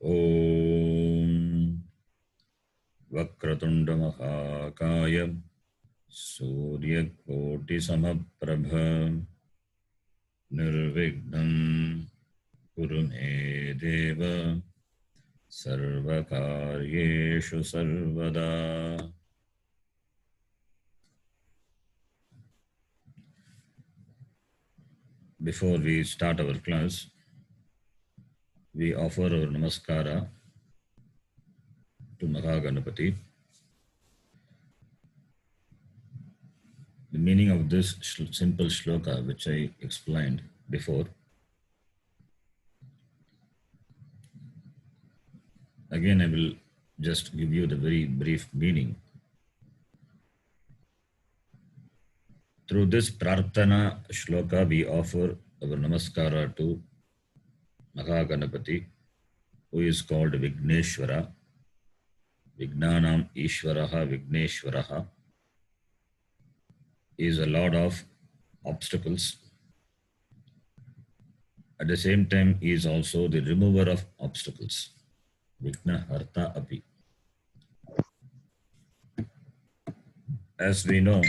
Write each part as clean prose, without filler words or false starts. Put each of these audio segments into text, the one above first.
Om Vakratunda Mahakaya Surya Koti Samaprabha Nirvignam Kurume Deva Sarvakaryeshu Sarvada. Before we start our class, we offer our namaskara to Mahaganapati. The meaning of this simple shloka, which I explained before, again I will just give you the very brief meaning. Through this Prarthana shloka, we offer our namaskara to Mahaganapati, who is called Vigneshwara. Vignanam Ishwaraha Vigneshwaraha is a lord of obstacles. At the same time, he is also the remover of obstacles. Vigna Harta Api. As we know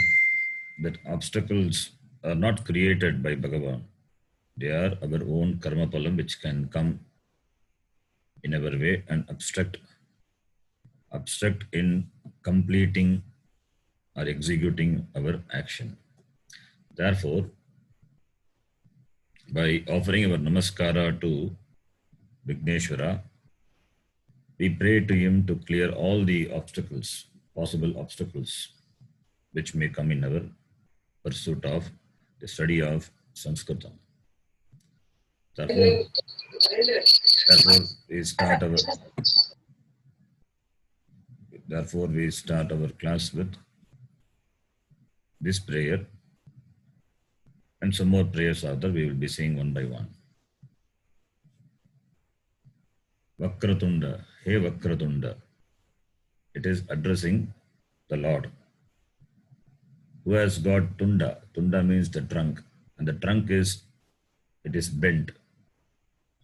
that obstacles are not created by Bhagavan. They are our own karma palam which can come in our way and obstruct in completing or executing our action. Therefore, by offering our namaskara to Vigneshwara, we pray to him to clear all the obstacles, possible obstacles, which may come in our pursuit of the study of Sanskritam. Therefore, we start our class with this prayer, and some more prayers are there. We will be saying one by one. Vakratunda, hey Vakratunda. It is addressing the Lord, who has got tunda. Tunda means the trunk, and the trunk is bent.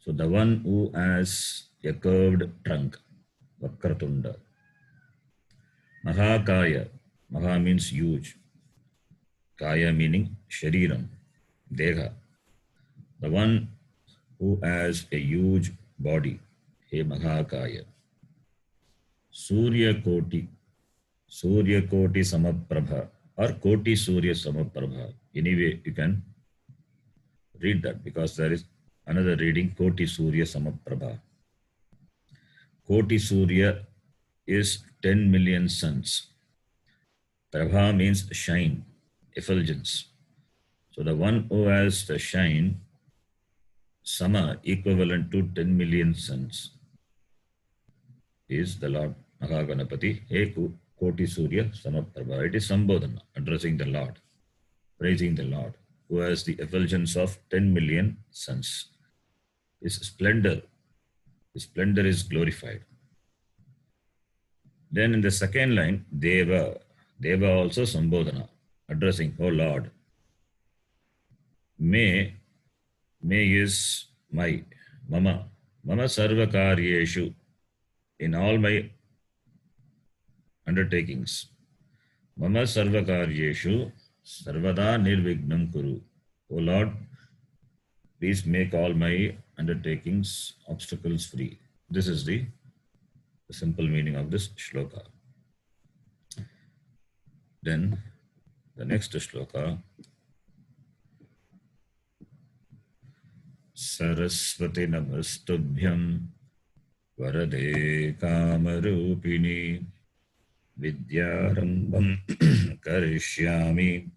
So the one who has a curved trunk, Vakratunda. Mahakaya, Maha means huge. Kaya meaning Shariram, Deha. The one who has a huge body, He Mahakaya. Surya Koti Samaprabha, or Koti Surya Samaprabha. Anyway, you can read that because there is another reading, Koti Surya Samaprabha. Koti Surya is 10 million suns. Prabha means shine, effulgence. So the one who has the shine, Sama, equivalent to 10 million suns, is the Lord Mahaganapati, He Koti Surya Samaprabha. It is Sambodhana, addressing the Lord, praising the Lord, who has the effulgence of 10 million suns. His splendor is glorified. Then in the second line, Deva also Sambodhana, addressing, O Lord. May is my, Mama Sarvakaryeshu, in all my undertakings. Mama Sarvakaryeshu Sarvada Nirvignam Kuru. O Lord, please make all my undertakings obstacles free. This is the simple meaning of this shloka. Then the next shloka, Saraswati Namastubhyam Varade Kamarupini Vidyarambam Karishyami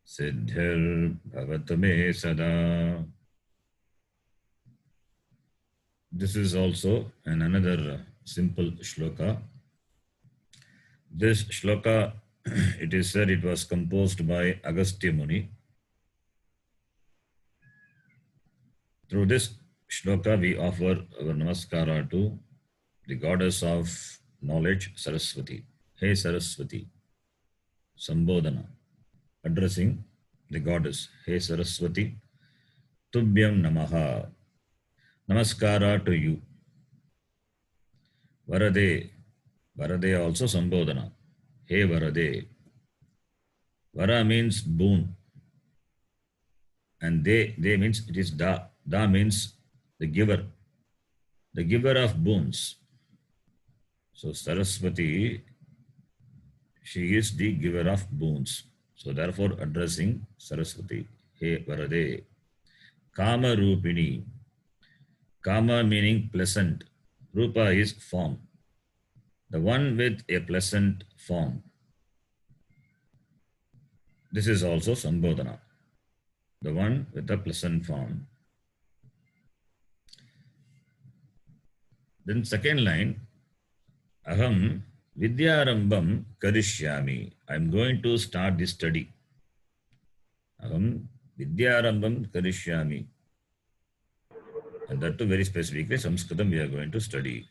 Siddhir Bhavatame Sada. This is also another simple shloka. This shloka, it is said it was composed by Agastya Muni. Through this shloka, we offer our namaskara to the goddess of knowledge, Saraswati. Hey Saraswati, Sambodhana, addressing the goddess. Hey Saraswati, Tubhyam Namaha, namaskara to you. Varade. Varade also Sambodhana. Hey Varade. Vara means boon. And they means it is Da. Da means the giver. The giver of boons. So Saraswati, she is the giver of boons. So therefore addressing Saraswati. Hey Varade. Kama Rupini. Kama meaning pleasant. Rupa is form. The one with a pleasant form. This is also Sambodhana. The one with a pleasant form. Then second line, Aham Vidyarambam Karishyami. I am going to start this study. Aham Vidyarambam Karishyami. And that too very specifically, Sanskritam we are going to study.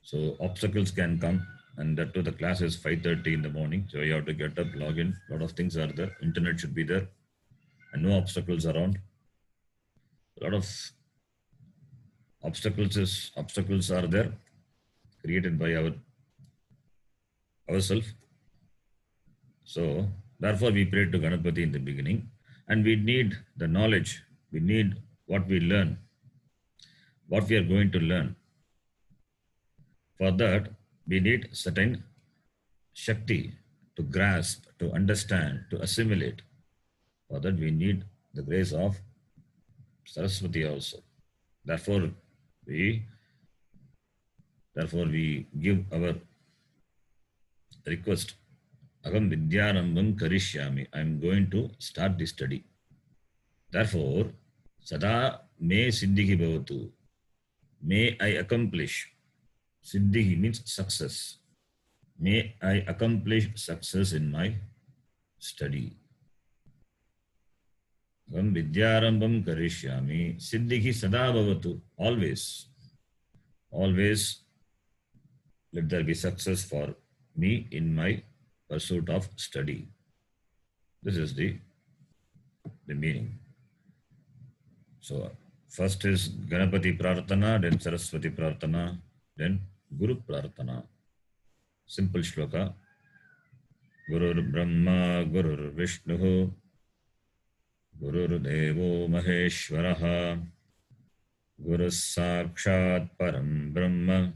So obstacles can come, and that too the class is 5:30 in the morning. So you have to get up, log in. A lot of things are there. Internet should be there. And no obstacles around. A lot of obstacles are there created by ourselves. So therefore we pray to Ganapati in the beginning, and we need the knowledge. We need what we learn, what we are going to learn. For that, we need certain Shakti to grasp, to understand, to assimilate. For that, we need the grace of Saraswati also. Therefore, we give our request. Agam Vidyarambam Karishyami. I am going to start the study. Therefore, Sada me Siddhihi Bhavatu. May I accomplish. Siddhihi means success. May I accomplish success in my study. Agam Vidyarambam Karishyami. Siddhihi Sada Bhavatu. Always. Always let there be success for me in my pursuit of study. This is the meaning. So first is Ganapati Prarthana, then Saraswati Prarthana, then Guru Prarthana. Simple shloka. Gurur Brahma, Gurur Vishnu, Gurur Devo Maheshwaraha, Guru Sakshat Param Brahma,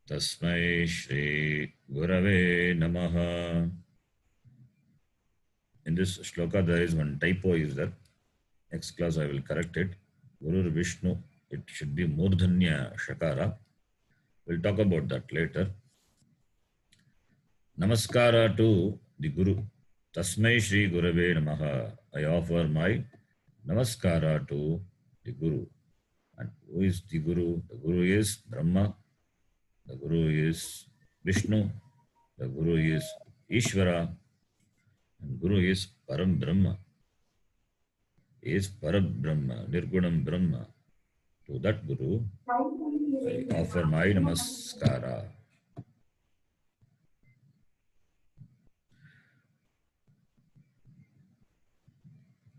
Tasmai Shri Gurave Namaha. In this shloka, there is one typo is there. Next class I will correct it. Guru Vishnu, it should be Murdhanya Shakara. We'll talk about that later. Namaskara to the Guru. Tasmai Shri Gurave Namaha. I offer my Namaskara to the Guru. And who is the Guru? The Guru is Brahma. The Guru is Vishnu. The Guru is Ishvara. And Guru is Param Brahma. He is Param Brahma, Nirgunam Brahma. To that Guru, I offer my Namaskara.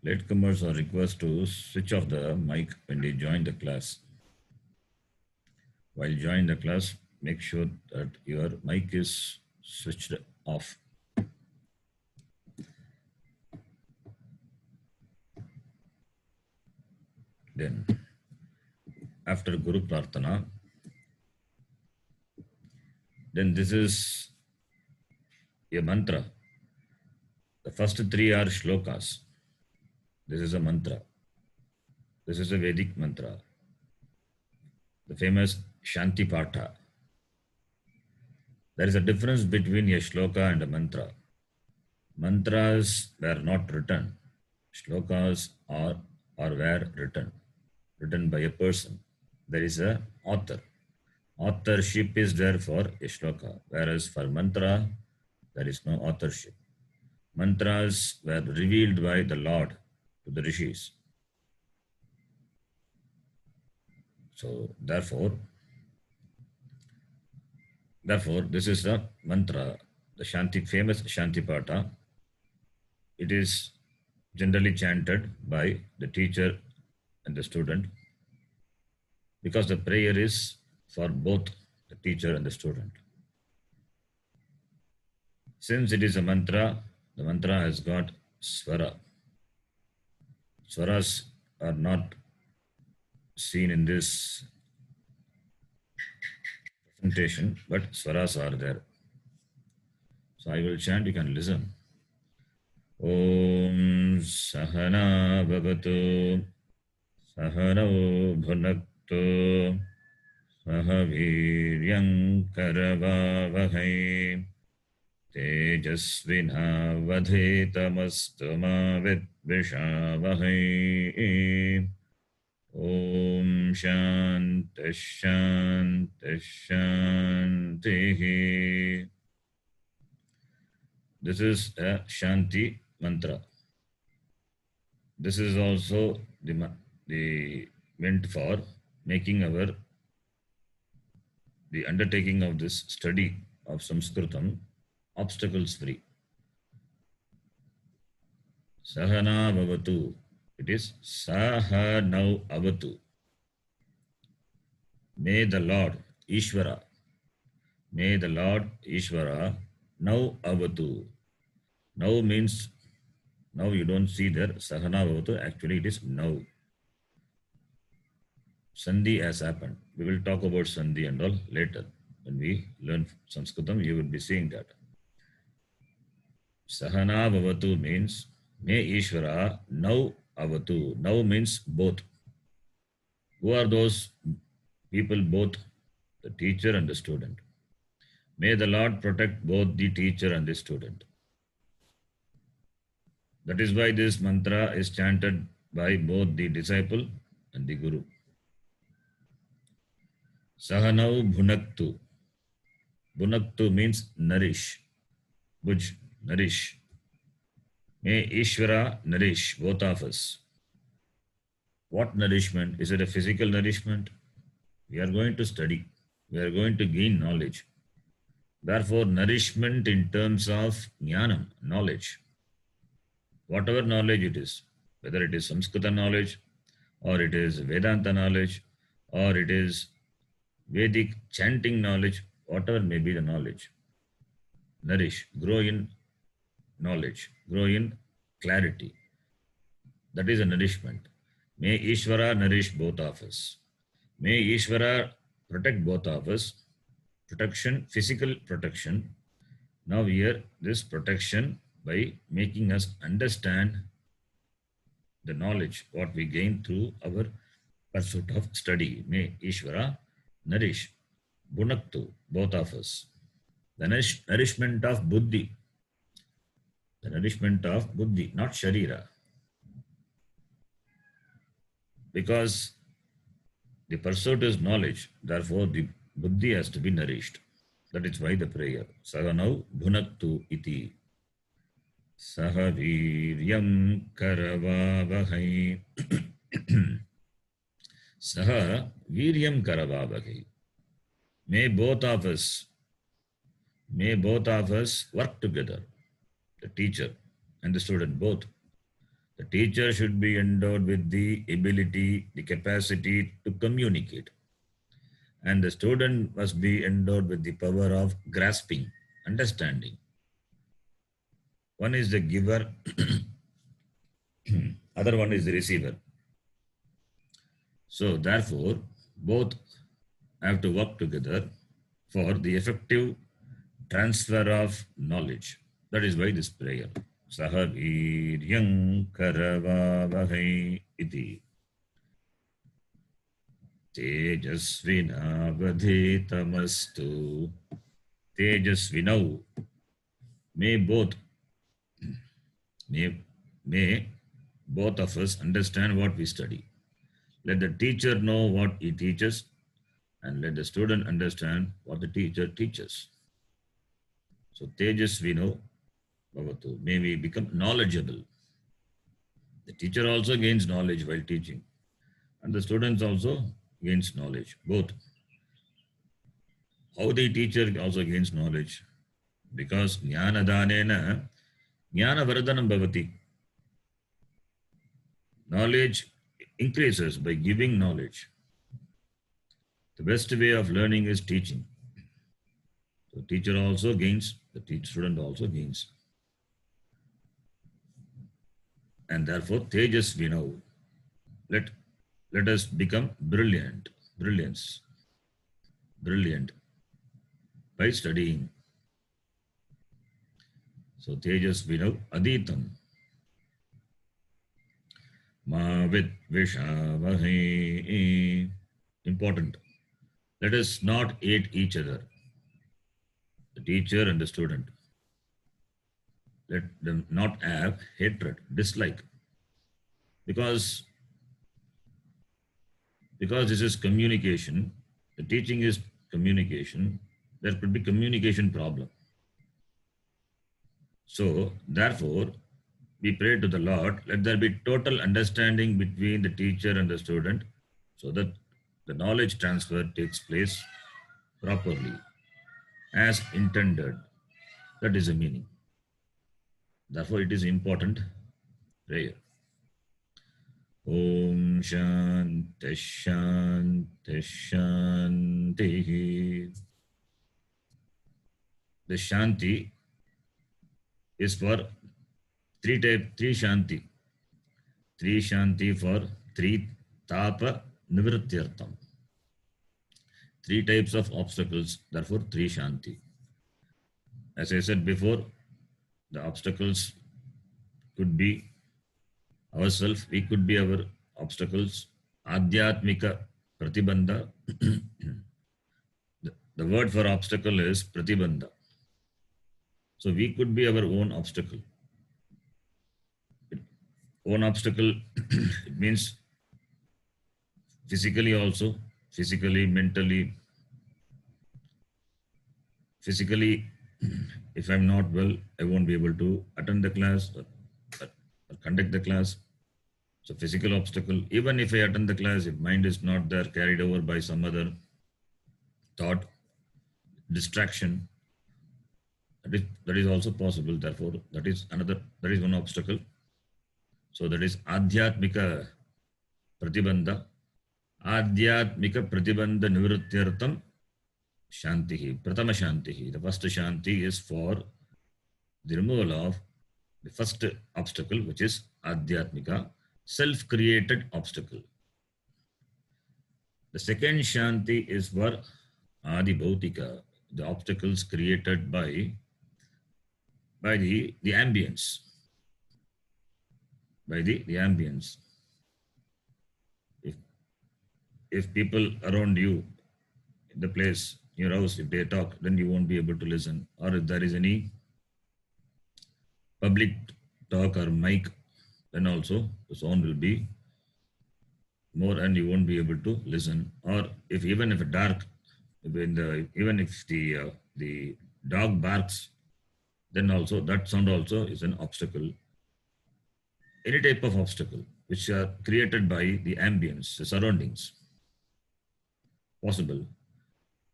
Latecomers are requested to switch off the mic when they join the class. While joining the class, make sure that your mic is switched off. Then, after Guru Prarthana, then this is a mantra. The first three are shlokas. This is a mantra. This is a Vedic mantra. The famous Shanti Patha. There is a difference between a shloka and a mantra. Mantras were not written. Shlokas were written by a person. There is an author. Authorship is there for a shloka, whereas for mantra, there is no authorship. Mantras were revealed by the Lord to the rishis. So therefore, this is the mantra, the famous Shanti Patha. It is generally chanted by the teacher and the student, because the prayer is for both the teacher and the student. Since it is a mantra, the mantra has got swara. Swaras are not seen in this presentation, but swaras are there. So I will chant, you can listen. Om Sahana Bhavatu Sahano Bhunaktu Sahaviryam Karavavahai Tejasvinavadhetamastu ma vidvishavahai. Om Shanti Shanti Shanti. This is a Shanti mantra. This is also the meant for making the undertaking of this study of Sanskritam obstacles free. Sahana Bhavatu. It is Sahanau Avatu. May the Lord Ishvara. May the Lord Ishvara now Avatu. Now means now you don't see there Sahana Bhavatu. Actually it is now. Sandhi has happened. We will talk about Sandhi and all later. When we learn Sanskritam, you will be seeing that. Sahana Bhavatu means may Ishvara now Avatu. Now means both. Who are those people both? The teacher and the student. May the Lord protect both the teacher and the student. That is why this mantra is chanted by both the disciple and the guru. Sahanau Bhunaktu. Bhunaktu means nourish. Bhuj, nourish. May Ishvara nourish both of us. What nourishment? Is it a physical nourishment? We are going to study. We are going to gain knowledge. Therefore, nourishment in terms of jnanam, knowledge. Whatever knowledge it is, whether it is Samskrita knowledge, or it is Vedanta knowledge, or it is Vedic chanting knowledge, whatever may be the knowledge. Nourish, grow in knowledge, grow in clarity. That is a nourishment. May Ishvara nourish both of us. May Ishvara protect both of us. Protection, physical protection. Now here, this protection by making us understand the knowledge, what we gain through our pursuit of study. May Ishvara nourish, Bhunaktu, both of us. The nourishment of Buddhi. The nourishment of Buddhi, not Sharira. Because the pursuit is knowledge, therefore the Buddhi has to be nourished. That is why the prayer. Sahanau Bhunaktu iti. Sahaviryam Karavavahai. Saha Viryam Karavavahai. May both of us work together, the teacher and the student both. The teacher should be endowed with the ability, the capacity to communicate. And the student must be endowed with the power of grasping, understanding. One is the giver, other one is the receiver. So therefore, both have to work together for the effective transfer of knowledge. That is why this prayer. Sahaviryam Karavavahai iti. Tejasvinavadhetamastu. Tejasvinau. May both of us understand what we study. Let the teacher know what he teaches, and let the student understand what the teacher teaches. So Tejasvino Bhavatu. May we become knowledgeable. The teacher also gains knowledge while teaching, and the students also gains knowledge, both. How the teacher also gains knowledge? Because jnana danena jnana vardhanam bhavati. Knowledge increases by giving knowledge. The best way of learning is teaching. The teacher also gains, the student also gains. And therefore, Tejasvi now. Let us become brilliant by studying. So Tejasvi now Aditam. Ma vid vishavahe. Important. Let us not hate each other, the teacher and the student. Let them not have hatred, dislike. Because this is communication, the teaching is communication, there could be communication problem. So therefore, we pray to the Lord, let there be total understanding between the teacher and the student so that the knowledge transfer takes place properly as intended. That is the meaning. Therefore, it is important prayer. Om Shanti Shanti Shanti. The Shanti is for three Shanti. Three Shanti for three Tapa Nivrityartham. Three types of obstacles, therefore three Shanti. As I said before, the obstacles could be ourselves, we could be our obstacles. Adhyatmika Pratibandha. The word for obstacle is Pratibandha. So we could be our own obstacle. Own obstacle, it means physically also, physically, mentally. Physically, if I'm not well, I won't be able to attend the class or conduct the class. So physical obstacle, even if I attend the class, if mind is not there, carried over by some other thought, distraction, that is also possible. Therefore, that is one obstacle. So that is Adhyatmika Pratibandha. Adhyatmika Pratibandha Nivrityartham Shantihi. Pratama Shantihi. The first Shanti is for the removal of the first obstacle, which is Adhyatmika, self-created obstacle. The second Shanti is for Adi Bhautika, the obstacles created by the ambience. By the ambience. If people around you, in the place, your house, if they talk, then you won't be able to listen. Or if there is any public talk or mic, then also the sound will be more and you won't be able to listen. Or even if dark, even if the dog barks, then also that sound also is an obstacle. Any type of obstacle which are created by the ambience, the surroundings, possible.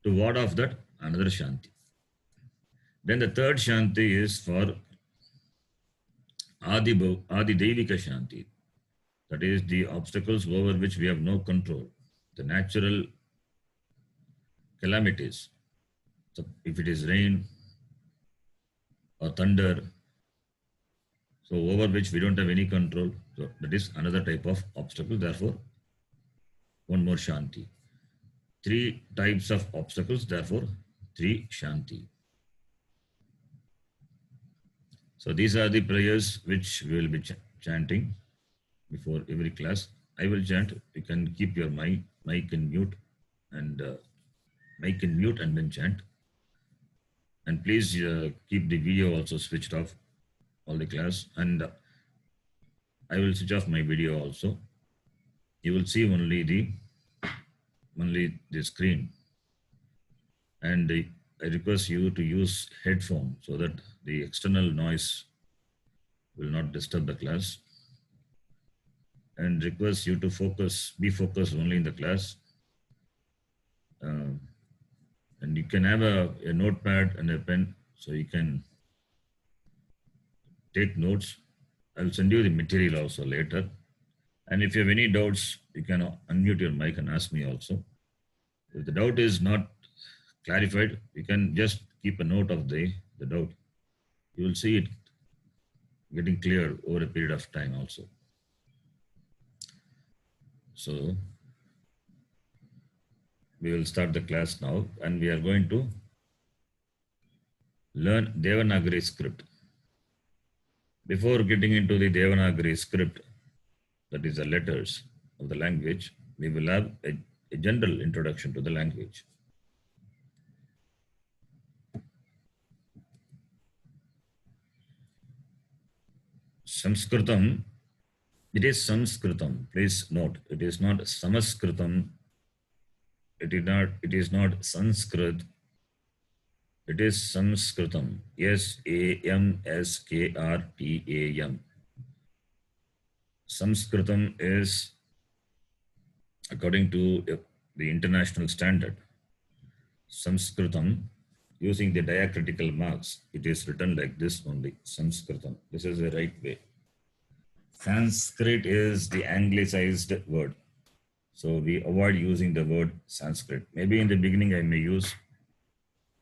To ward off that, another Shanti. Then the third Shanti is for Adi Devika Shanti. That is the obstacles over which we have no control. The natural calamities. So if it is rain or thunder, so over which we don't have any control. So that is another type of obstacle. Therefore, one more Shanti. Three types of obstacles, therefore, three Shanti. So these are the prayers which we will be chanting before every class. I will chant. You can keep your mic in mute and then chant. And please keep the video also switched off all the class. And I will switch off my video also. You will see only the screen. And I request you to use headphone so that the external noise will not disturb the class. And request you to be focused only in the class. And you can have a notepad and a pen so you can take notes. I will send you the material also later. And if you have any doubts, you can unmute your mic and ask me also. If the doubt is not clarified, you can just keep a note of the doubt. You will see it getting clear over a period of time also. So we will start the class now, and we are going to learn Devanagari script. Before getting into the Devanagari script, that is the letters of the language, we will have a general introduction to the language. Sanskritam, it is Sanskritam. Please note, it is not Samaskritam. It is not Sanskrit. It is Sanskritam. Samskrtam. Sanskritam is, according to the international standard, Sanskritam, using the diacritical marks, it is written like this only, Sanskritam. This is the right way. Sanskrit is the anglicized word. So we avoid using the word Sanskrit. Maybe in the beginning I may use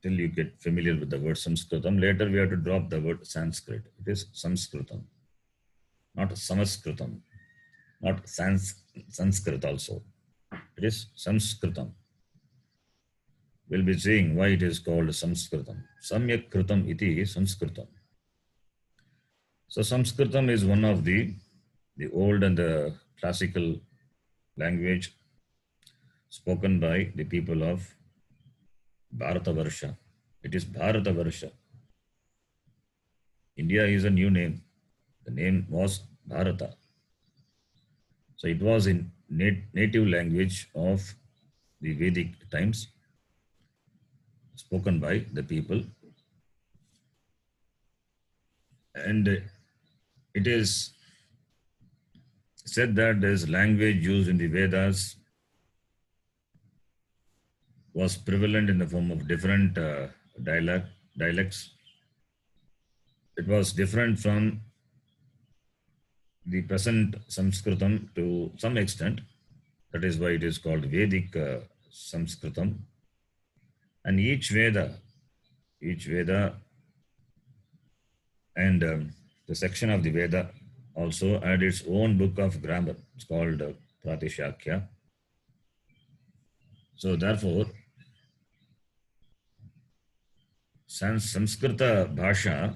till you get familiar with the word Sanskritam. Later we have to drop the word Sanskrit. It is Sanskritam, not Samaskritam, not Sanskrit also. It is Sanskritam. We'll be seeing why it is called Sanskritam. Samyak Kritam iti Sanskritam. So Sanskritam is one of the old and the classical language spoken by the people of Bharatavarsha. It is Bharatavarsha. India is a new name. The name was Bharata. So it was in native language of the Vedic times, spoken by the people. And it is said that this language used in the Vedas was prevalent in the form of different dialects. It was different from the present Sanskritam to some extent. That is why it is called Vedic Sanskritam. And each Veda and the section of the Veda also had its own book of grammar. It's called Pratishakya. So therefore, Samskrita Bhasha,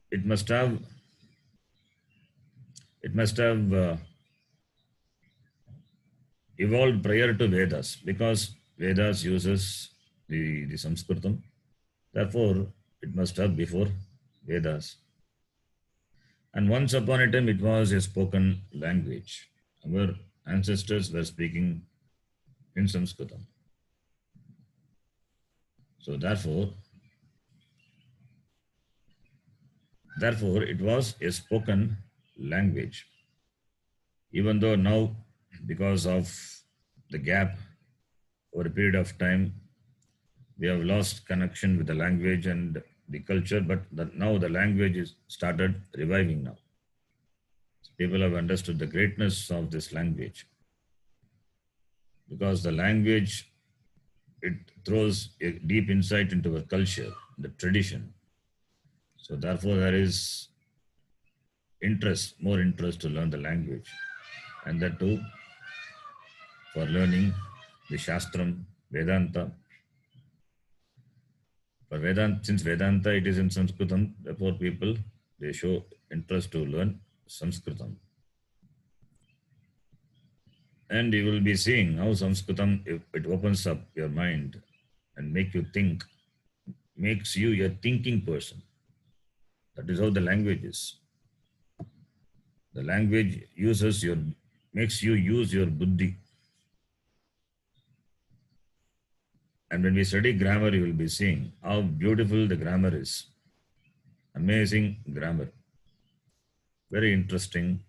it must have evolved prior to Vedas, because Vedas uses the Sanskritam. Therefore, it must have before Vedas. And once upon a time, it was a spoken language. Our ancestors were speaking in Sanskritam. So therefore, it was a spoken language. Even though now, because of the gap over a period of time, we have lost connection with the language and the culture, but now the language is started reviving now. So people have understood the greatness of this language, because the language, it throws a deep insight into our culture, the tradition. So therefore there is more interest to learn the language, and that too for learning the Shastram, Vedanta. For Vedanta, since Vedanta it is in Sanskritam, therefore people, they show interest to learn Sanskritam. And you will be seeing how Sanskritam, it opens up your mind and makes you a thinking person. That is how the language is. The language makes you use your buddhi. And when we study grammar, you will be seeing how beautiful the grammar is. Amazing grammar. Very interesting.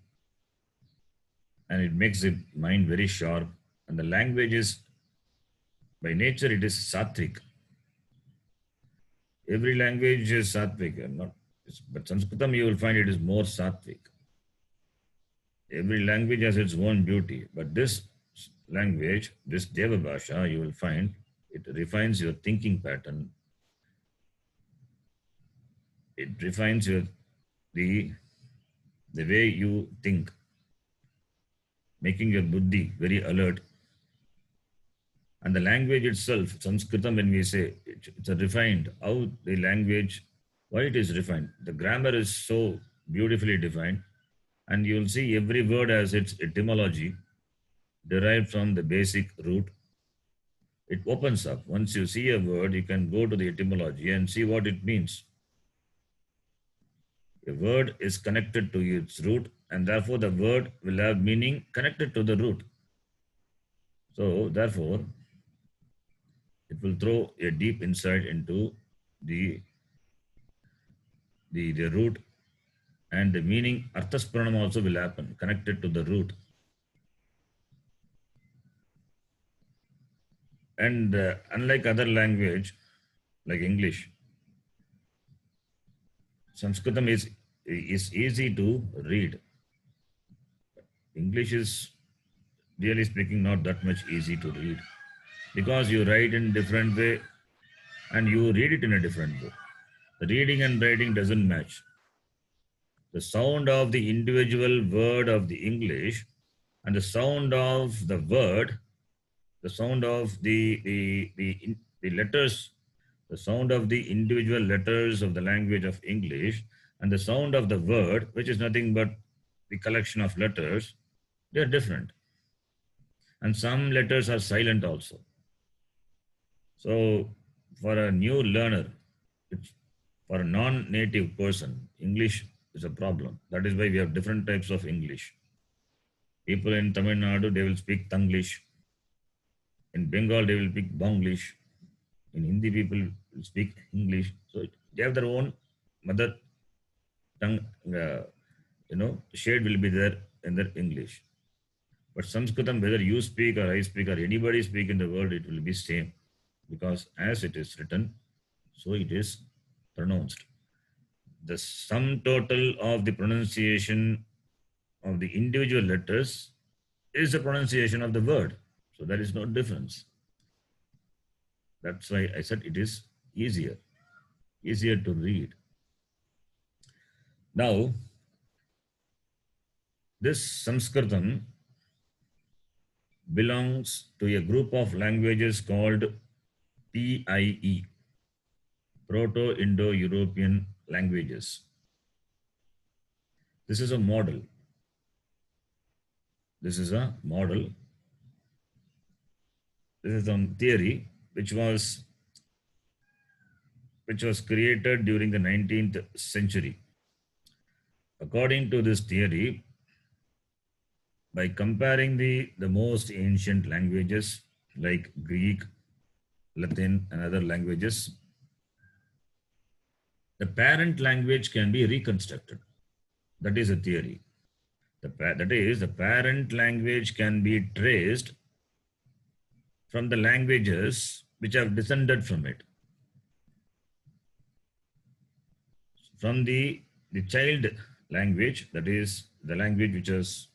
And it makes the mind very sharp. And the language is, by nature, it is sattvic. Every language is sattvic. But Sanskritam, you will find it is more sattvic. Every language has its own beauty. But this language, this Deva Bhasha, you will find it refines your thinking pattern. It refines the the way you think, making your buddhi very alert. And the language itself, Sanskritam, when we say it's a refined, how the language, why it is refined. The grammar is so beautifully defined, and you will see every word has its etymology derived from the basic root. It opens up. Once you see a word, you can go to the etymology and see what it means. A word is connected to its root, and therefore the word will have meaning connected to the root. So, therefore, it will throw a deep insight into the, the root, and the meaning. Arthasparanam also will happen, connected to the root. And unlike other language, like English, Sanskritam is easy to read. English is, really speaking, not that much easy to read, because you write in different way and you read it in a different way. The reading and writing doesn't match. The sound of the individual word of the English and the sound of the word, the sound of the letters, the sound of the individual letters of the language of English and the sound of the word, which is nothing but the collection of letters, they are different. And some letters are silent also. So for a new learner, for a non-native person, English is a problem. That is why we have different types of English. People in Tamil Nadu, they will speak Tanglish. In Bengal, they will speak Bonglish. In Hindi, people will speak English. So they have their own mother tongue, shade will be there in their English. But Sanskritam, whether you speak or I speak or anybody speak in the world, it will be same. Because as it is written, so it is pronounced. The sum total of the pronunciation of the individual letters is the pronunciation of the word. So there is no difference. That's why I said it is easier to read. Now, this Sanskritam belongs to a group of languages called PIE, Proto-Indo-European languages. This is a model. This is a model. This is a theory which was created during the 19th century. According to this theory, by comparing the most ancient languages like Greek, Latin, and other languages, the parent language can be reconstructed. That is a theory. That is, the parent language can be traced from the languages which have descended from it. From the child language, that is the language which has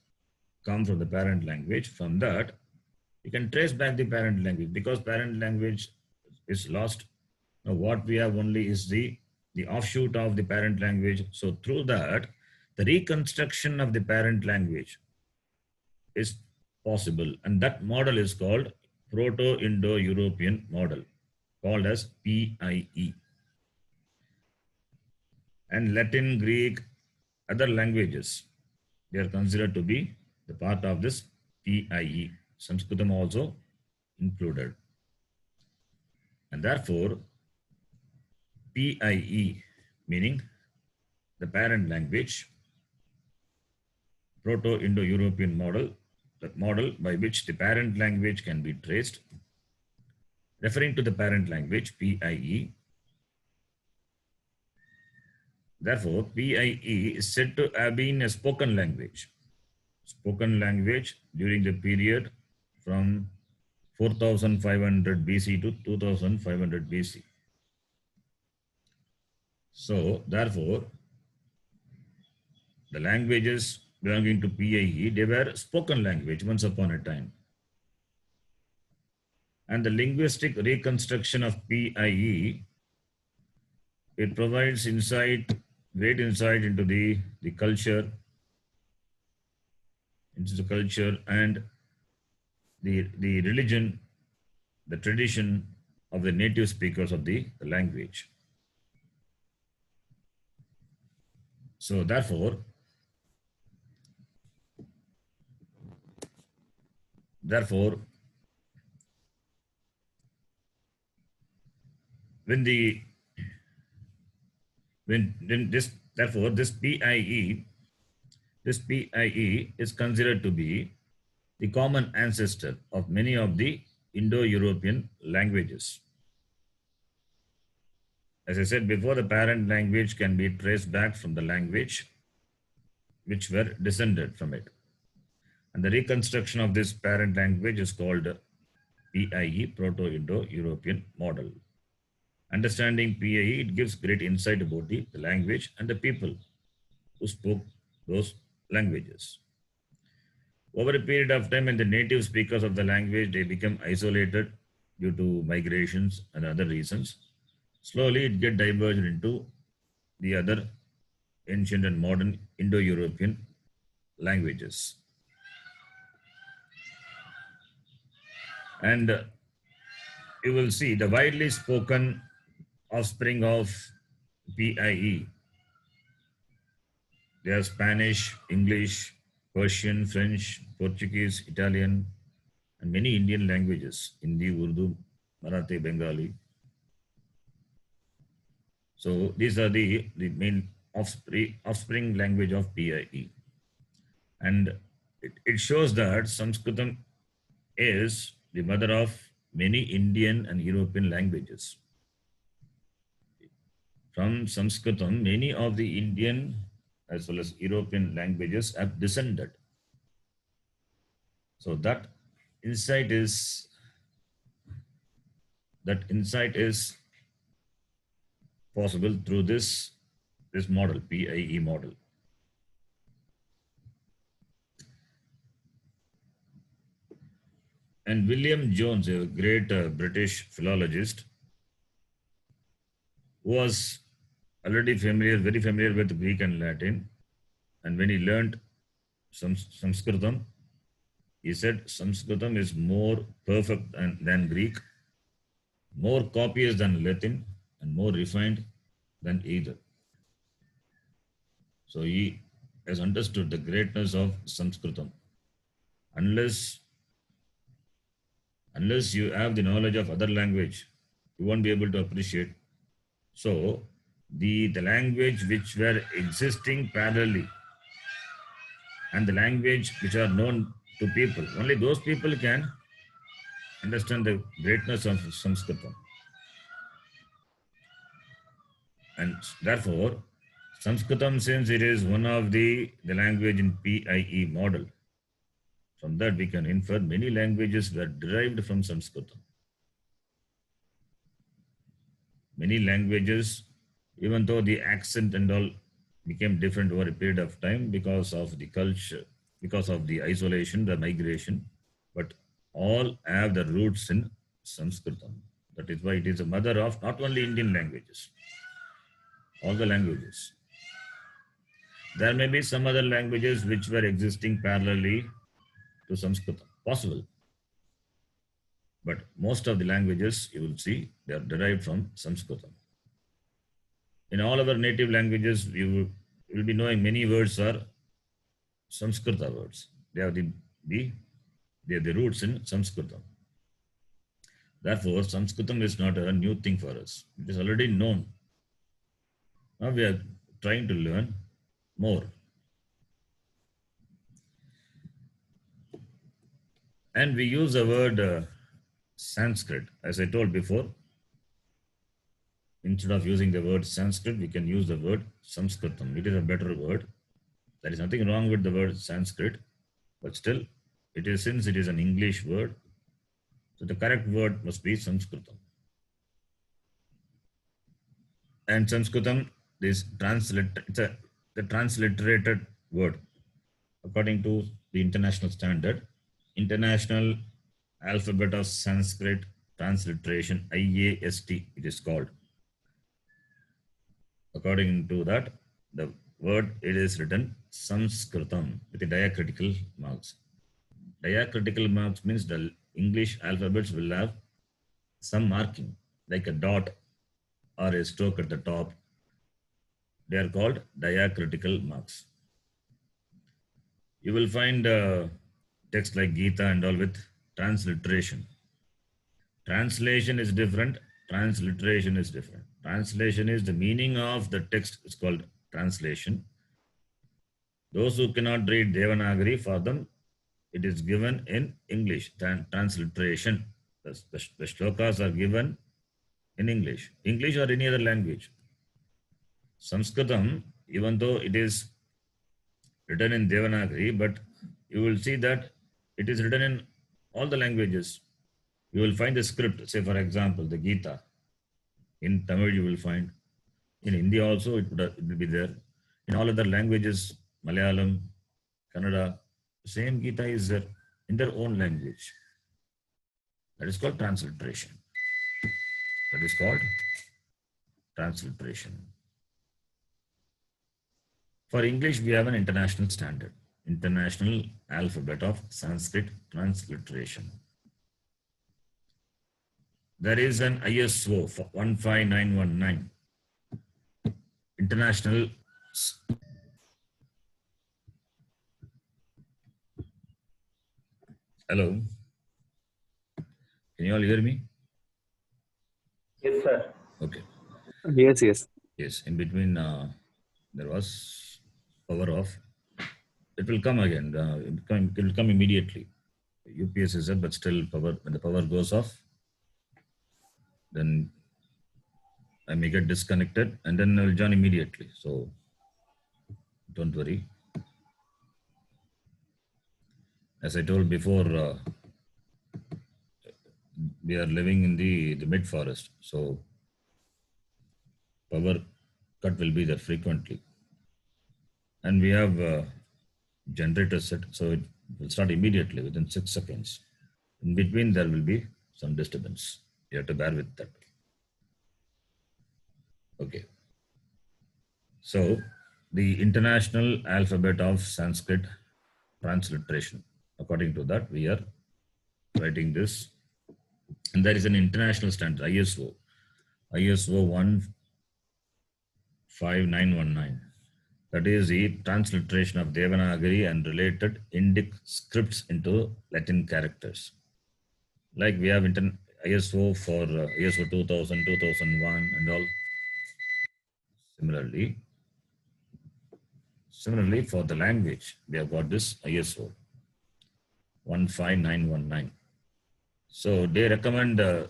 come from the parent language, from that you can trace back the parent language, because parent language is lost. Now what we have only is the offshoot of the parent language. So through that, the reconstruction of the parent language is possible, and that model is called Proto-Indo-European model, called as PIE. And Latin, Greek, other languages, they are considered to be the part of this PIE. Sanskritam also included. And therefore, PIE, meaning the parent language, Proto-Indo-European model, that model by which the parent language can be traced, referring to the parent language, PIE. Therefore, PIE is said to have been a spoken language during the period from 4500 BC to 2500 BC. So, therefore, the languages belonging to PIE, they were spoken language once upon a time. And the linguistic reconstruction of PIE, it provides insight, great insight the culture, into the culture and the religion, the tradition of the native speakers of the language. So therefore, when the when this therefore this PIE is considered to be the common ancestor of many of the Indo-European languages. As I said before, the parent language can be traced back from the language which were descended from it. And the reconstruction of this parent language is called PIE, Proto-Indo-European Model. Understanding PIE, it gives great insight about the language and the people who spoke those languages. Over a period of time, when the native speakers of the language, they become isolated due to migrations and other reasons, slowly it get diverged into the other ancient and modern Indo-European languages. And you will see the widely spoken offspring of PIE. They are Spanish, English, Persian, French, Portuguese, Italian, and many Indian languages, Hindi, Urdu, Marathi, Bengali. So these are the main offspring language of PIE. And it shows that Sanskritam is the mother of many Indian and European languages. From Sanskritam, many of the Indian as well as European languages have descended. So that insight is possible through this model, PIE model. And William Jones, a great British philologist, was already very familiar with Greek and Latin. And when he learned Sanskritam, he said Sanskritam is more perfect than Greek, more copious than Latin, and more refined than either. So he has understood the greatness of Sanskritam. Unless you have the knowledge of other language, you won't be able to appreciate. So the language which were existing parallelly and the language which are known to people, only those people can understand the greatness of Sanskritam. And therefore, Sanskritam, since it is one of the language in PIE model, from that we can infer many languages were derived from Sanskritam. Many languages, even though the accent and all became different over a period of time because of the culture, because of the isolation, the migration, but all have the roots in Sanskritam. That is why it is a mother of not only Indian languages, all the languages. There may be some other languages which were existing parallelly to Sanskritam, possible. But most of the languages, you will see, they are derived from Sanskritam. In all our native languages, you will be knowing many words are Sanskrita words. They have the roots in Sanskritam. Therefore, Sanskritam is not a new thing for us. It is already known. Now we are trying to learn more. And we use the word Sanskrit. As I told before, instead of using the word Sanskrit, we can use the word Sanskritam. It is a better word. There is nothing wrong with the word Sanskrit, but still, since it is an English word, so the correct word must be Sanskritam. And Sanskritam is the transliterated word according to the international standard. International Alphabet of Sanskrit transliteration, IAST, it is called. According to that, the word, it is written Sanskritam with the diacritical marks. Diacritical marks means the English alphabets will have some marking, like a dot or a stroke at the top. They are called diacritical marks. You will find text like Gita and all with transliteration. Translation is different. Transliteration is different. Translation is the meaning of the text is called translation. Those who cannot read Devanagari, for them, it is given in English, transliteration. The shlokas are given in English or any other language. Sanskritam, even though it is written in Devanagari, but you will see that it is written in all the languages. You will find the script, say for example, the Gita. In Tamil you will find, in Hindi also it will be there. In all other languages, Malayalam, Kannada, same Gita is there in their own language. That is called transliteration. That is called transliteration. For English, we have an international standard, International Alphabet of Sanskrit Transliteration. There is an ISO 15919, International. Hello, can you all hear me? Yes, sir. Okay. Yes, yes. Yes, in between there was power off. It will come again. It will come immediately. UPS is up, but still power. When the power goes off, then I may get disconnected and then I will join immediately. So don't worry. As I told before, we are living in the mid forest. So power cut will be there frequently. And we have generators set, so it will start immediately within 6 seconds. In between, there will be some disturbance. You have to bear with that. Okay. So the International Alphabet of Sanskrit Transliteration. According to that, we are writing this. And there is an international standard, ISO 15919. That is the transliteration of Devanagari and related Indic scripts into Latin characters. Like we have ISO for ISO 2000, 2001 and all. Similarly, for the language, we have got this ISO 15919. So they recommend the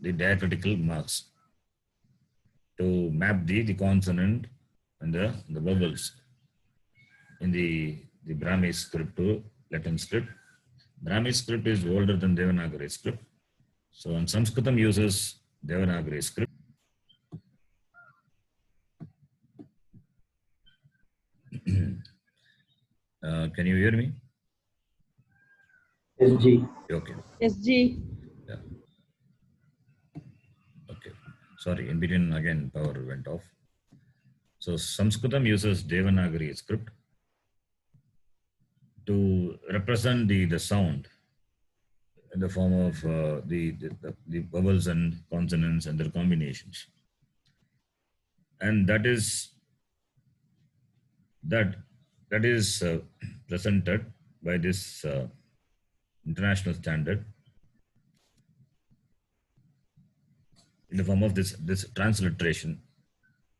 diacritical marks to map the consonant and the vowels in the Brahmi script to Latin script. Brahmi script is older than Devanagari script. So, and Sanskritam uses Devanagari script. Can you hear me? SG. Okay. SG. Yeah. Okay. Sorry, in between again power went off. So Sanskritam uses Devanagari script to represent the sound in the form of the vowels and consonants and their combinations. And that is presented by this international standard in the form of this transliteration.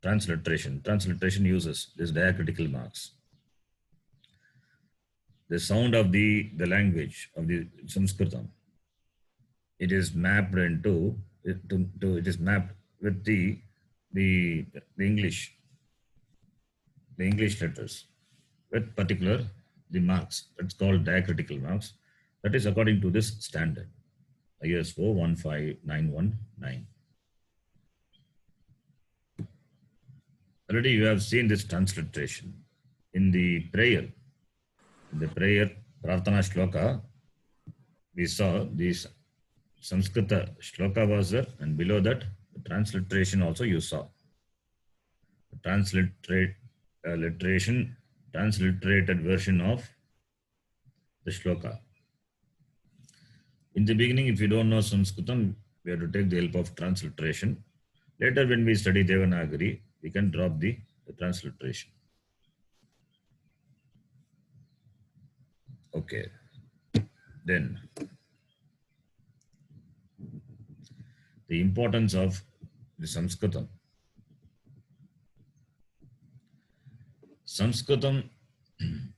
Transliteration uses this diacritical marks. The sound of the language of the Sanskritam, it is mapped into it is mapped with the English letters with particular the marks. That's called diacritical marks. That is according to this standard, ISO 15919. Already you have seen this transliteration in the prayer. In the prayer, Prarthana Shloka, we saw these Sanskrita shloka was there, and below that, the transliteration also you saw. The transliterated version of the shloka. In the beginning, if you don't know Sanskritam, we have to take the help of transliteration. Later, when we study Devanagari, we can drop the transliteration. Okay. Then, the importance of the Sanskritam. Sanskritam, you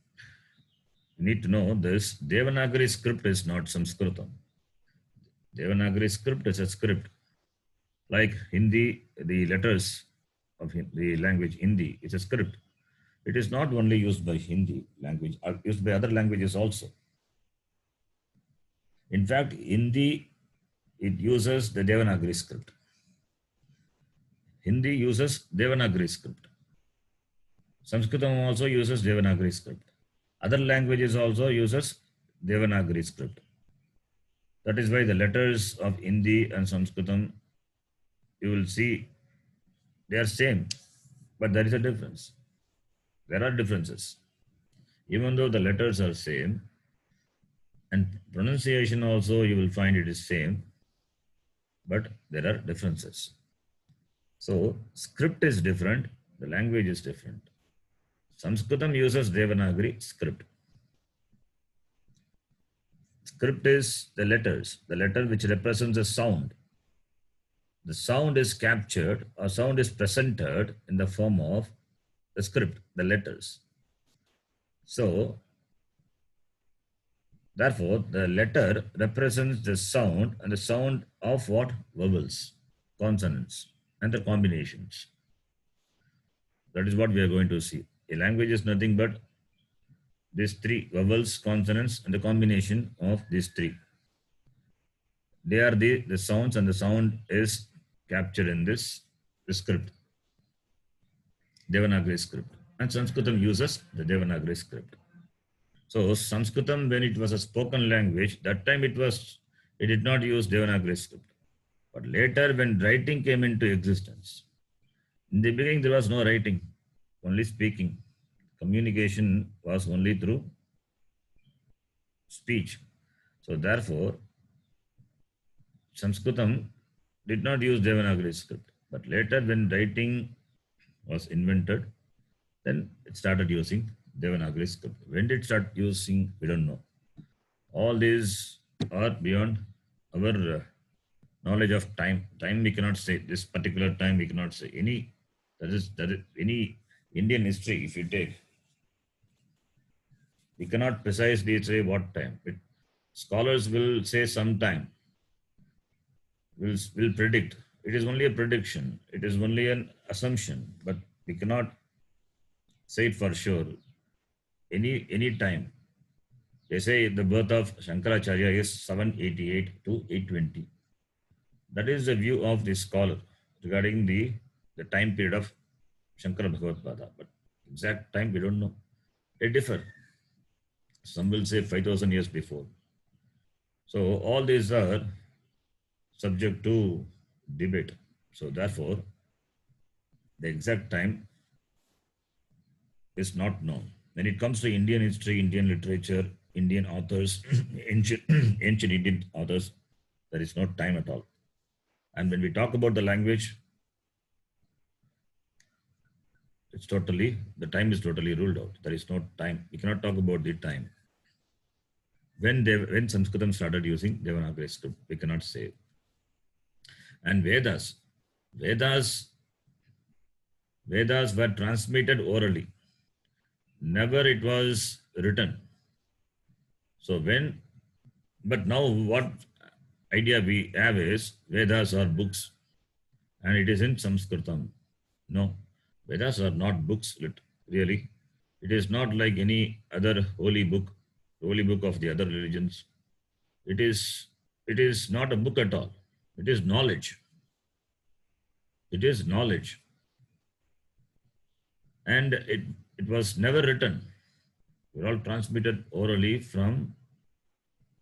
need to know this, Devanagari script is not Sanskritam. Devanagari script is a script. Like Hindi, the letters of the language Hindi is a script. It is not only used by Hindi language, used by other languages also. In fact, Hindi, it uses the Devanagari script. Hindi uses Devanagari script. Sanskritam also uses Devanagari script. Other languages also uses Devanagari script. That is why the letters of Hindi and Sanskritam, you will see they are same, but there is a difference. There are differences. Even though the letters are same, and pronunciation also you will find it is same, but there are differences. So script is different, the language is different. Sanskritam uses Devanagari script. Script is the letter which represents a sound. The sound is captured or sound is presented in the form of the script, the letters. So, therefore, the letter represents the sound and the sound of what? Vowels, consonants, and the combinations. That is what we are going to see. A language is nothing but these three vowels, consonants, and the combination of these three. They are the sounds, and the sound is captured in the script, Devanagari script. And Sanskritam uses the Devanagari script. So Sanskritam, when it was a spoken language, that time it did not use Devanagari script. But later, when writing came into existence, in the beginning there was no writing, only speaking. Communication was only through speech. So therefore, Sanskritam did not use Devanagari script. But later, when writing was invented, then it started using Devanagari script. When did it start using? We don't know. All these are beyond our knowledge of time. Time we cannot say. This particular time we cannot say. That is any Indian history, if you take, we cannot precisely say what time. Scholars will say some time, will predict. It is only a prediction. It is only an assumption, but we cannot say it for sure. Any time. They say the birth of Shankaracharya is 788 to 820. That is the view of the scholar regarding the time period of Shankara Bhagavad-pada. But exact time we don't know. They differ. Some will say 5,000 years before. So all these are subject to debate. So therefore, the exact time is not known. When it comes to Indian history, Indian literature, Indian authors, ancient Indian authors, there is no time at all. And when we talk about the language, the time is totally ruled out. There is no time. We cannot talk about the time. When Sanskritam started using Devanagari script, we cannot say. And Vedas were transmitted orally. Never it was written. So but now what idea we have is Vedas are books and it is in Sanskritam. No, Vedas are not books, really. It is not like any other holy book of the other religions. It is not a book at all. It is knowledge. It is knowledge. And it was never written. We're all transmitted orally from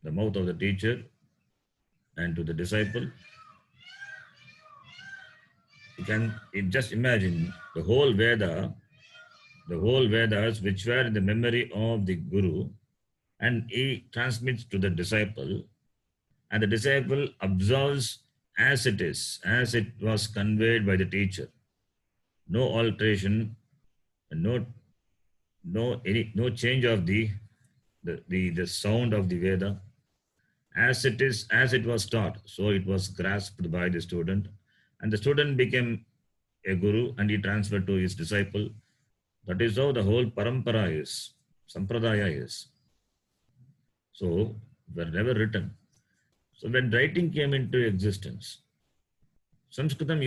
the mouth of the teacher and to the disciple. Just imagine the whole Vedas which were in the memory of the Guru, and he transmits to the disciple, and the disciple observes as it is, as it was conveyed by the teacher. No alteration, no no change of the sound of the Veda. As it is, as it was taught, so it was grasped by the student, and the student became a guru, and he transferred to his disciple. That is how the whole parampara is, sampradaya is. So were never written. So when writing came into existence, Sanskritam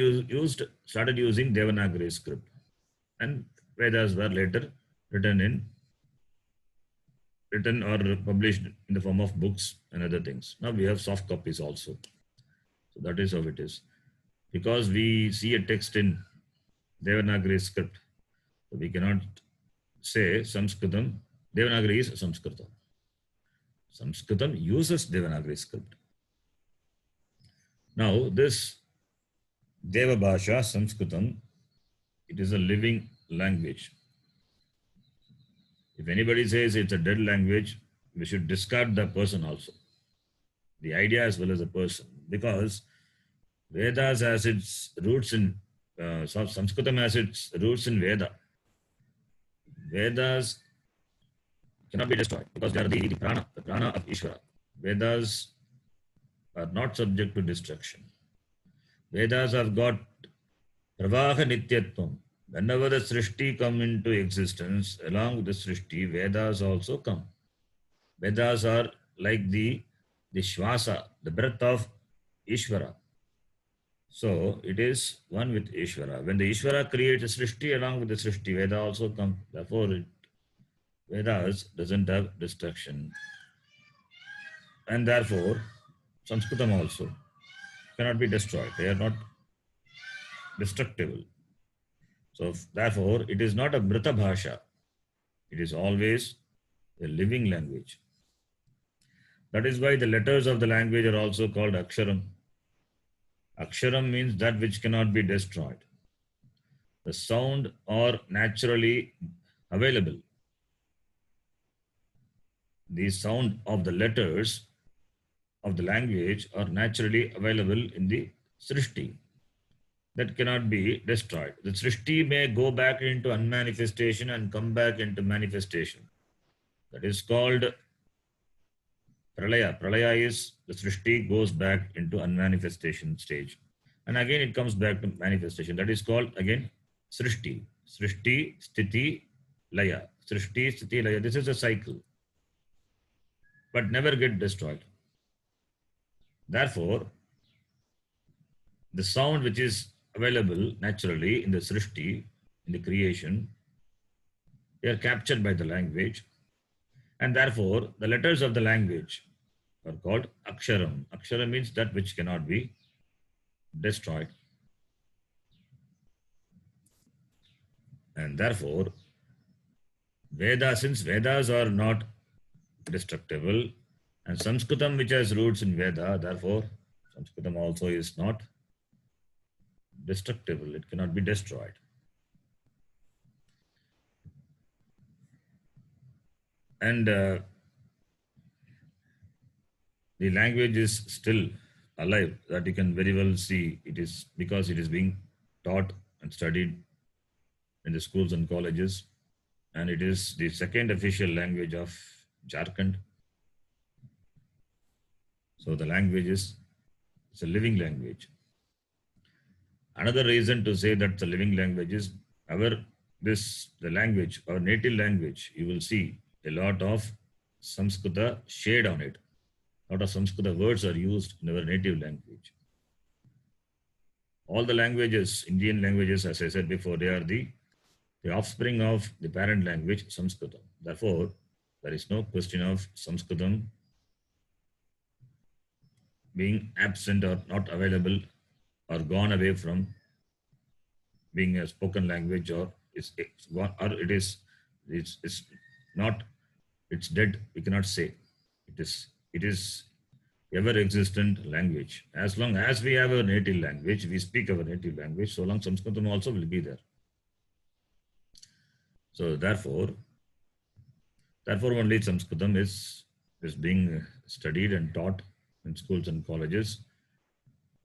started using Devanagari script, and Vedas were later written or published in the form of books and other things. Now we have soft copies also. So that is how it is. Because we see a text in Devanagari script, so we cannot say Sanskritam. Devanagari is Sanskritam. Sanskritam uses Devanagari script. Now this Deva Bhasha, Sanskritam, it is a living language. If anybody says it's a dead language, we should discard the person also, the idea as well as the person, because Vedas has its roots in Sanskritam has its roots in Veda. Vedas cannot be destroyed because they are the prana of Ishvara. Vedas are not subject to destruction. Vedas have got pravaha nityatvam. Whenever the Srishti come into existence, along with the Srishti, Vedas also come. Vedas are like the Shvasa, the breath of Ishvara. So it is one with Ishvara. When the Ishvara creates a Srishti, along with the Srishti, Veda also come. Therefore, Vedas doesn't have destruction. And therefore, Sanskritam also cannot be destroyed. They are not destructible. So therefore, it is not a Mrita Bhasha. It is always a living language. That is why the letters of the language are also called Aksharam. Aksharam means that which cannot be destroyed. The sound are naturally available. The sound of the letters of the language are naturally available in the Srishti. That cannot be destroyed. The Srishti may go back into unmanifestation and come back into manifestation. That is called Pralaya. Pralaya is the Srishti goes back into unmanifestation stage. And again it comes back to manifestation. That is called again Srishti. Srishti, Sthiti, Laya. Srishti, Sthiti, Laya. This is a cycle. But never get destroyed. Therefore, the sound which is available naturally in the Srishti, in the creation, they are captured by the language, and therefore the letters of the language are called Aksharam. Aksharam means that which cannot be destroyed. And therefore, since Vedas are not destructible, and Sanskritam which has roots in Veda, therefore Sanskritam also is not destructible. It cannot be destroyed. And the language is still alive. That you can very well see. It is because it is being taught and studied in the schools and colleges, and it is the second official language of Jharkhand. So the language is a living language. Another reason to say that it's a living language is the language, our native language, you will see a lot of Samskrita shade on it. A lot of Samskrita words are used in our native language. All the languages, Indian languages, as I said before, they are the offspring of the parent language, Samskrita. Therefore, there is no question of Sanskritam being absent or not available or gone away from being a spoken language, or it's dead. We cannot say it is ever-existent language. As long as we have a native language, we speak our native language, so long Sanskritam also will be there. So therefore only Sanskritam is being studied and taught in schools and colleges.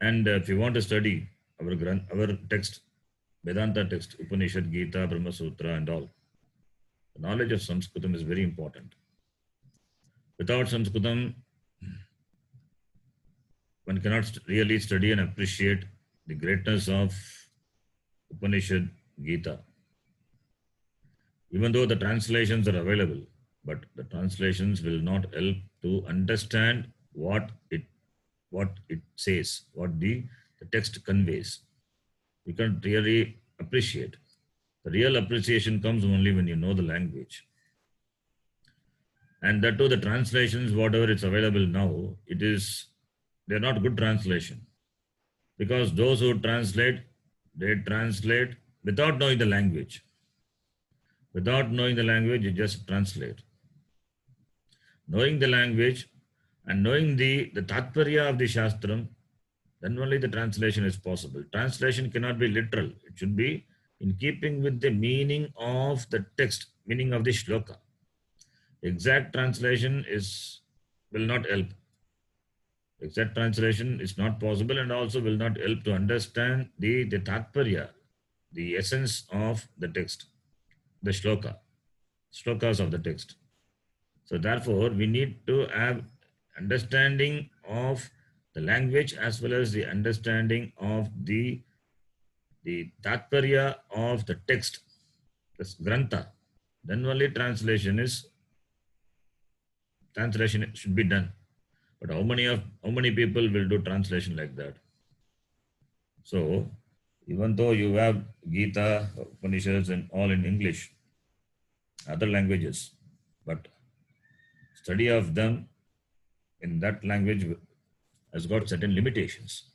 And if you want to study our text, Vedanta text, Upanishad, Gita, Brahma Sutra, and all, the knowledge of Sanskritam is very important. Without Sanskritam, one cannot really study and appreciate the greatness of Upanishad, Gita. Even though the translations are available, but the translations will not help to understand what it says, what the text conveys. You can't really appreciate. The real appreciation comes only when you know the language. And that too, the translations, whatever is available now, they're not good translation. Because those who translate, they translate without knowing the language. Without knowing the language, you just translate. Knowing the language and knowing the tatparya of the Shastram, then only the translation is possible. Translation cannot be literal. It should be in keeping with the meaning of the text, meaning of the shloka. Exact translation will not help. Exact translation is not possible and also will not help to understand the tatparya, the essence of the text, the shlokas of the text. So therefore, we need to have understanding of the language as well as the understanding of the tatparya of the text, this grantha. Then only translation should be done. But how many people will do translation like that? So even though you have Gita, Upanishads and all in English, other languages, but study of them in that language has got certain limitations.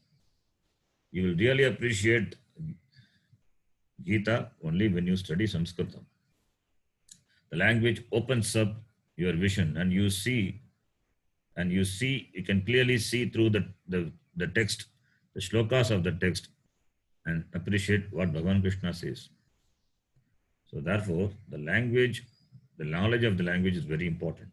You will really appreciate Gita only when you study Sanskritam. The language opens up your vision and you can clearly see through the text, the shlokas of the text, and appreciate what Bhagavan Krishna says. So therefore, the knowledge of the language is very important.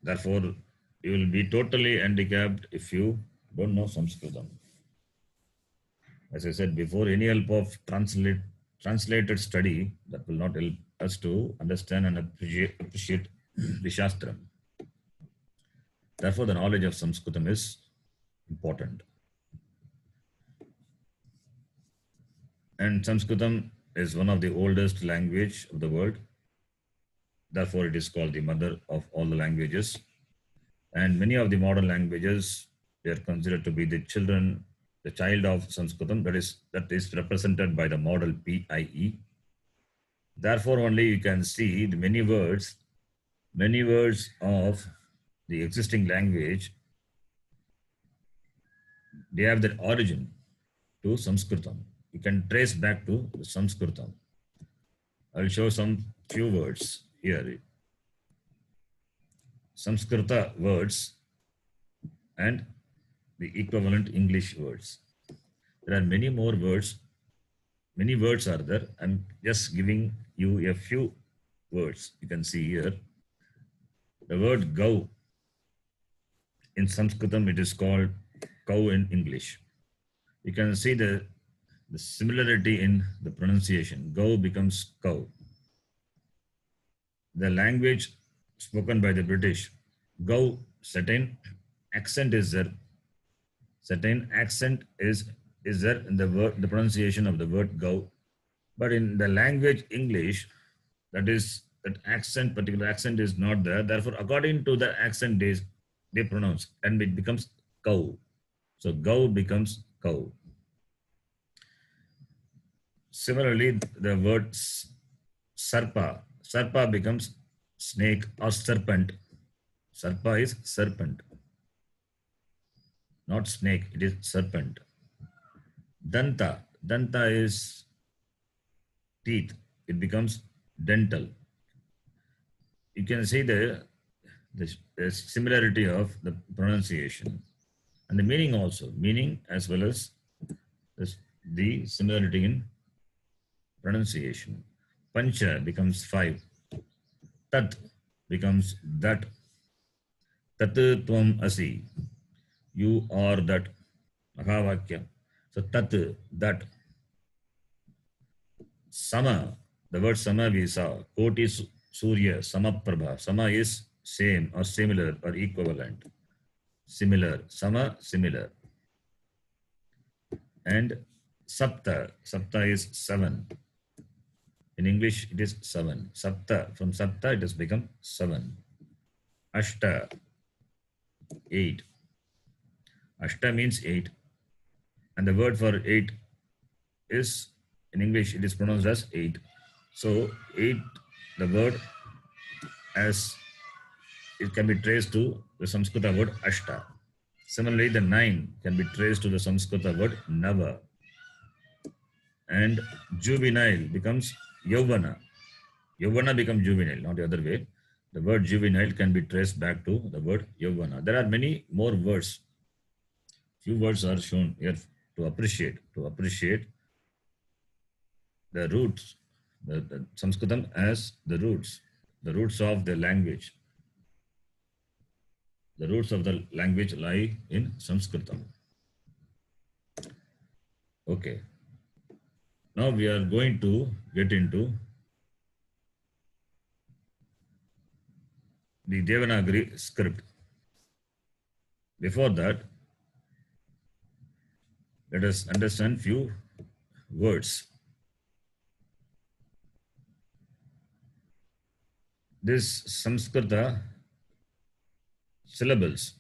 Therefore, you will be totally handicapped if you don't know Sanskritam. As I said before, any help of translated study, that will not help us to understand and appreciate the Shastram. Therefore, the knowledge of Sanskritam is important. And Sanskritam is one of the oldest language of the world. Therefore, it is called the mother of all the languages. And many of the modern languages, they are considered to be the child of Sanskritam, that is represented by the model PIE. Therefore, only you can see the many words of the existing language, they have their origin to Sanskritam. You can trace back to Sanskritam. I'll show some few words here. Sanskrita words and the equivalent English words. There are many more words. Many words are there. I'm just giving you a few words. You can see here. The word gau. In Sanskritam, it is called cow in English. You can see the similarity in the pronunciation. Gau becomes cow. The language spoken by the British, gau, certain accent is there. Certain accent is there in the pronunciation of the word gau. But in the language English, that particular accent is not there. Therefore, according to the accent they pronounce, and it becomes cow. So gau becomes cow. Similarly, the word sarpa becomes snake or serpent. Sarpa is serpent, not snake, it is serpent. Danta is teeth, it becomes dental. you can see the similarity of the pronunciation and the meaning also, meaning as well as the similarity in pronunciation. Pancha becomes 5. Tat becomes that. Tat tvam asi. You are that. Mahavakya. So tat, that. Sama, the word sama we saw. Koti surya, samaprabha. Sama is same or similar or equivalent. Similar. Sama, similar. And sapta. Sapta is 7. In English, it is 7. Sapta. From sapta, it has become 7. Ashta, 8. Ashta means 8. And the word for 8 is, in English, it is pronounced as 8. So 8, the word as it can be traced to the Samskrita word Ashta. Similarly, the 9 can be traced to the Samskrita word Nava. And juvenile becomes Yavana. Yavana becomes juvenile, not the other way. The word juvenile can be traced back to the word Yavana. There are many more words. Few words are shown here to appreciate the roots, the Sanskritam as the roots of the language. The roots of the language lie in Sanskritam. Okay. Now we are going to get into the Devanagari script. Before that, let us understand few words. This Samskrita syllables,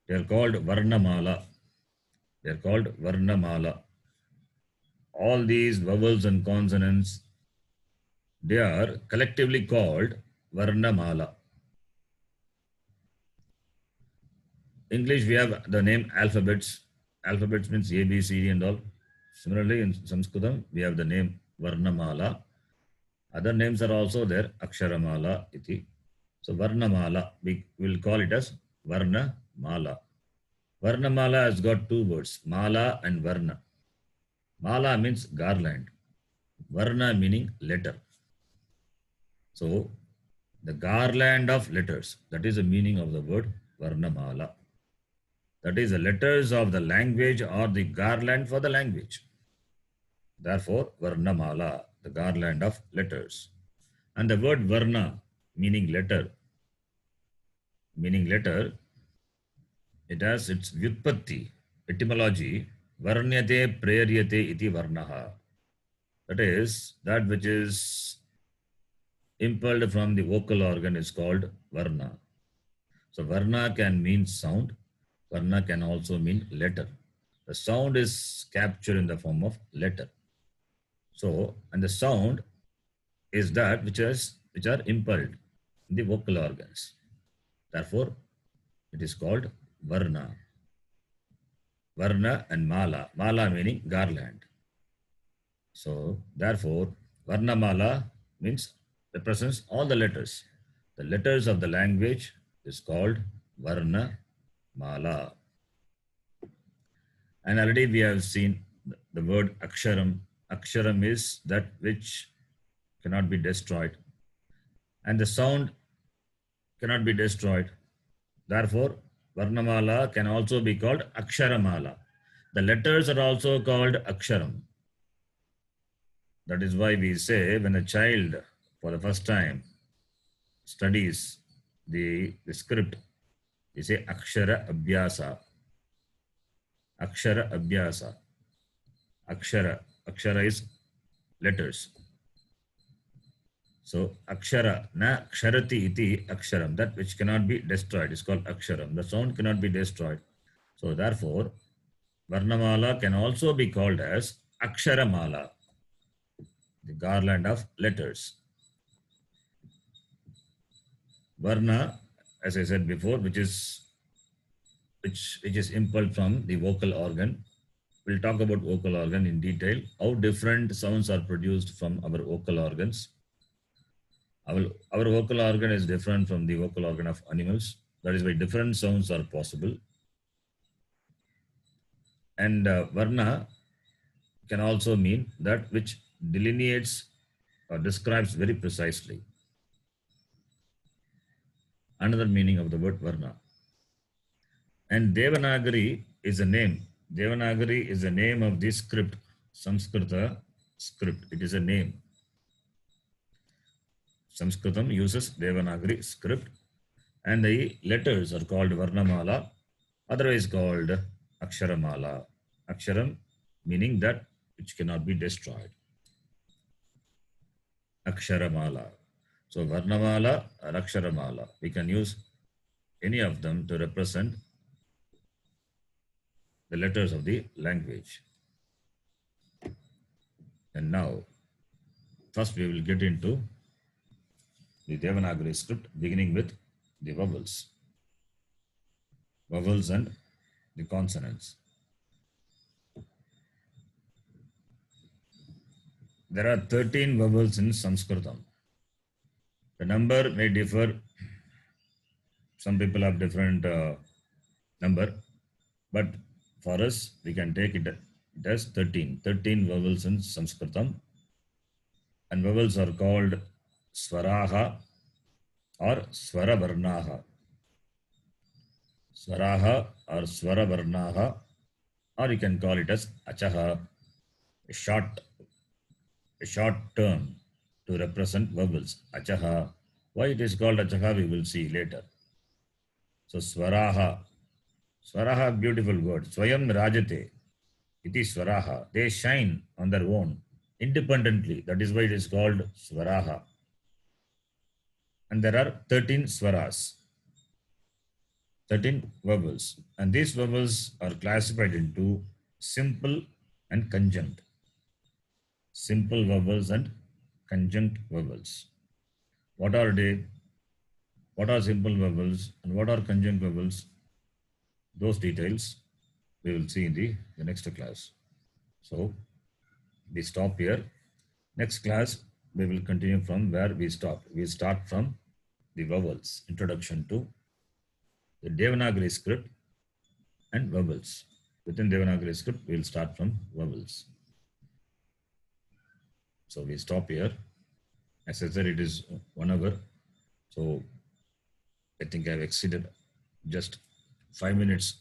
they are called Varnamala. They are called Varnamala. All these vowels and consonants, they are collectively called Varnamala. English, we have the name alphabets. Alphabets means A, B, C, D and all. Similarly, in Sanskritam, we have the name Varnamala. Other names are also there, Aksharamala iti. So Varnamala, we will call it as Varnamala. Varnamala has got two words, Mala and Varna. Mala means garland. Varna meaning letter. So the garland of letters, that is the meaning of the word Varnamala. That is the letters of the language or the garland for the language. Therefore, Varnamala, the garland of letters. And the word Varna, meaning letter, it has its vyutpatti, etymology, Varnyate preryate iti varnaha. That is, that which is impelled from the vocal organ is called Varna. So Varna can mean sound. Varna can also mean letter. The sound is captured in the form of letter. So, and the sound is that which are impelled in the vocal organs. Therefore, it is called Varna. Varna and Mala. Mala meaning garland. So, therefore, Varnamala means represents all the letters. The letters of the language is called Varna Mala. And already we have seen the word Aksharam. Aksharam is that which cannot be destroyed. And the sound cannot be destroyed. Therefore, Varnamala can also be called Aksharamala. The letters are also called Aksharam. That is why we say when a child for the first time studies the script, we say Akshara Abhyasa. Akshara Abhyasa. Akshara is letters. So Akshara, na ksharati iti aksharam, that which cannot be destroyed is called Aksharam. The sound cannot be destroyed. So therefore, Varnamala can also be called as Aksharamala, the garland of letters. Varna, as I said before, which is impelled from the vocal organ. We'll talk about vocal organ in detail, how different sounds are produced from our vocal organs. our vocal organ is different from the vocal organ of animals. That is why different sounds are possible. And varna can also mean that which delineates or describes very precisely. Another meaning of the word varna. And Devanagari is a name. Devanagari is the name of the script, Sanskrita script. It is a name. Sanskritam uses Devanagari script, and the letters are called Varnamala, otherwise called Aksharamala. Aksharam meaning that which cannot be destroyed. Aksharamala. So Varnamala or Aksharamala. We can use any of them to represent the letters of the language. And now, first we will get into the Devanagari script, beginning with the vowels. Vowels and the consonants. There are 13 vowels in Sanskritam. The number may differ. Some people have different number, but for us, we can take it as 13. 13 vowels in Sanskritam. And vowels are called Swaraha or Swaravarnaha. Swaraha or Swaravarnaha, or you can call it as Achaha, a short term to represent vowels. Achaha. Why it is called Achaha, we will see later. So Swaraha. Swaraha, beautiful word. Swayam Rajate. It is Swaraha. They shine on their own, independently. That is why it is called Swaraha. And there are 13 Swaras. 13 vowels. And these vowels are classified into simple and conjunct. Simple vowels and conjunct vowels. What are they? What are simple vowels and what are conjunct vowels? Those details we will see in the next class. So we stop here. Next class we will continue from where we stopped. We start from the vowels, introduction to the Devanagari script and vowels. Within Devanagari script, we will start from vowels. So we stop here. As I said, it is 1 hour. So I think I've exceeded just 5 minutes.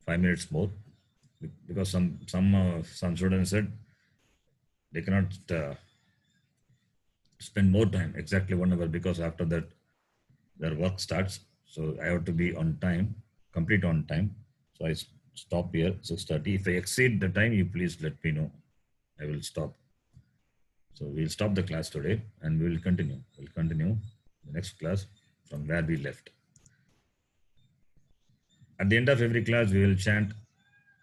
5 minutes more, because some students said they cannot spend more time, exactly 1 hour, because after that their work starts. So I have to be on time, complete on time. So I stop here 6:30. If I exceed the time, you please let me know. I will stop. So we'll stop the class today and we will continue. We'll continue the next class from where we left. At the end of every class, we will chant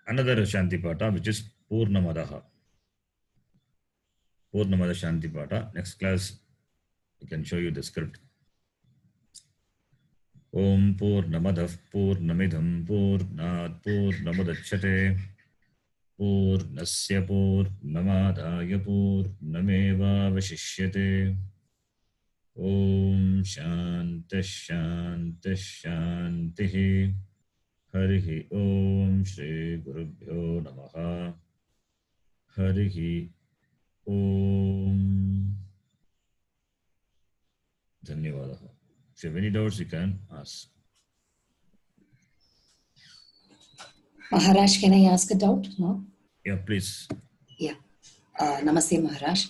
another Shanti Pata, which is Purnamadaha. Purnamada Shanti Pata. Next class, we can show you the script. Om Purnamadav Purnamidham Purnat Purnamudachyate Purnasya Purnamadaya Purnameva Vashishyate. Om Shanti Shanti Shanti. Harihi Om Shri Gurubhyo Namaha. Harihi Om. Dhanyavadaha. If you have any doubts, you can ask. Maharaj, can I ask a doubt? No? Yeah, please. Yeah. Namaste, Maharaj.